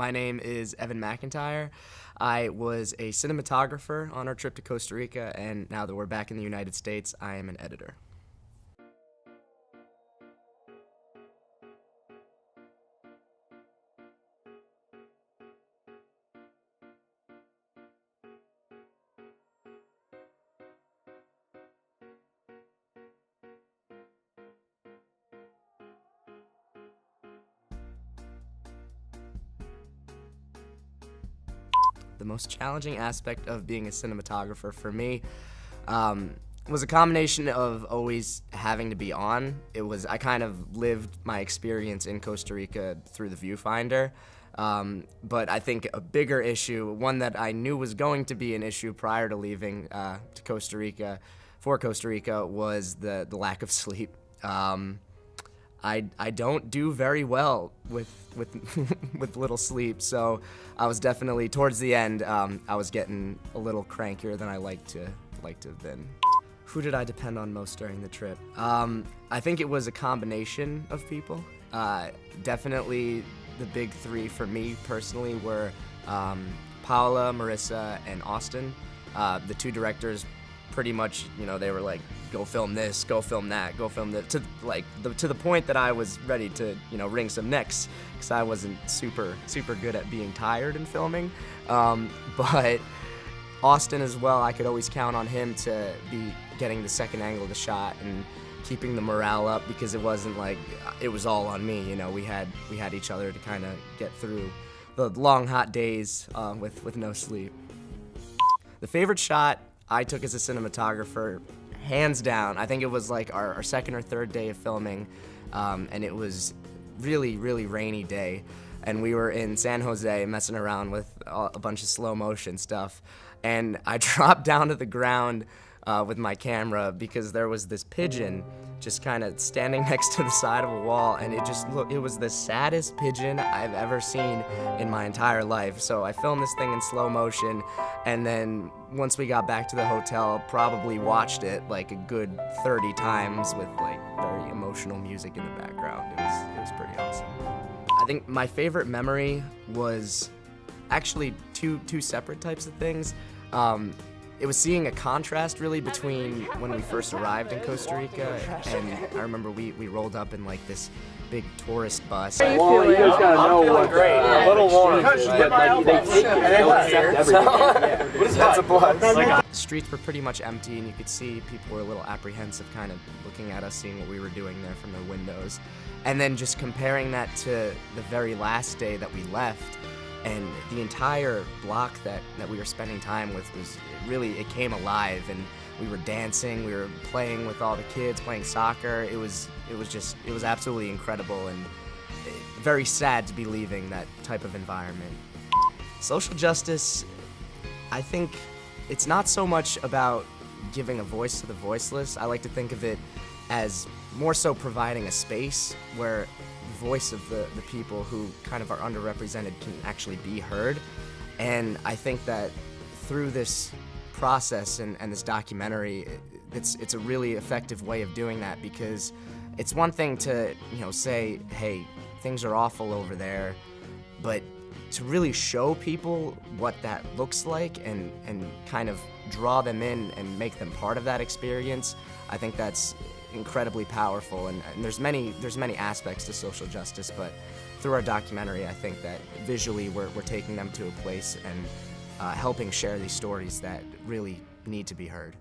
My name is Evan McIntyre. I was a cinematographer on our trip to Costa Rica, and now that we're back in the United States, I am an editor. The most challenging aspect of being a cinematographer for me was a combination of always having to be on. I kind of lived my experience in Costa Rica through the viewfinder, but I think a bigger issue, one that I knew was going to be an issue prior to leaving to Costa Rica, was the lack of sleep. I don't do very well with with little sleep, so I was definitely towards the end. I was getting a little crankier than I like to have been. Who did I depend on most during the trip? I think it was a combination of people. Definitely the big three for me personally were Paula, Marissa, and Austin. The two directors pretty much, they were like, go film this, go film that, go film that, to the point that I was ready to, wring some necks, because I wasn't super good at being tired and filming. But Austin as well, I could always count on him to be getting the second angle of the shot and keeping the morale up, because it wasn't like it was all on me. We had each other to kind of get through the long hot days with no sleep. The favorite shot I took as a cinematographer, hands down, I think it was like our second or third day of filming, and it was really rainy day, and we were in San Jose messing around with a bunch of slow motion stuff, and I dropped down to the ground with my camera because there was this pigeon just kind of standing next to the side of a wall, and it was the saddest pigeon I've ever seen in my entire life. So I filmed this thing in slow motion, and then once we got back to the hotel, probably watched it like a good 30 times with like very emotional music in the background. It was pretty awesome. I think my favorite memory was actually two separate types of things. It was seeing a contrast really between when we first arrived in Costa Rica, and I remember we rolled up in like this big tourist bus. Well, you guys gotta know what great. A little warm, but like they take you, they don't accept everything. That's a plus. The streets were pretty much empty, and you could see people were a little apprehensive, kind of looking at us, seeing what we were doing there from their windows. And then just comparing that to the very last day that we left, and the entire block that we were spending time with it came alive, and we were dancing, we were playing with all the kids, playing soccer. It was absolutely incredible, and very sad to be leaving that type of environment. Social justice, I think it's not so much about giving a voice to the voiceless. I like to think of it as more so providing a space where the voice of the people who kind of are underrepresented can actually be heard. And I think that through this process and this documentary, it's a really effective way of doing that, because it's one thing to say, hey, things are awful over there, but to really show people what that looks like and kind of draw them in and make them part of that experience, I think that's incredibly powerful. And there's many aspects to social justice, but through our documentary, I think that visually we're taking them to a place and helping share these stories that really need to be heard.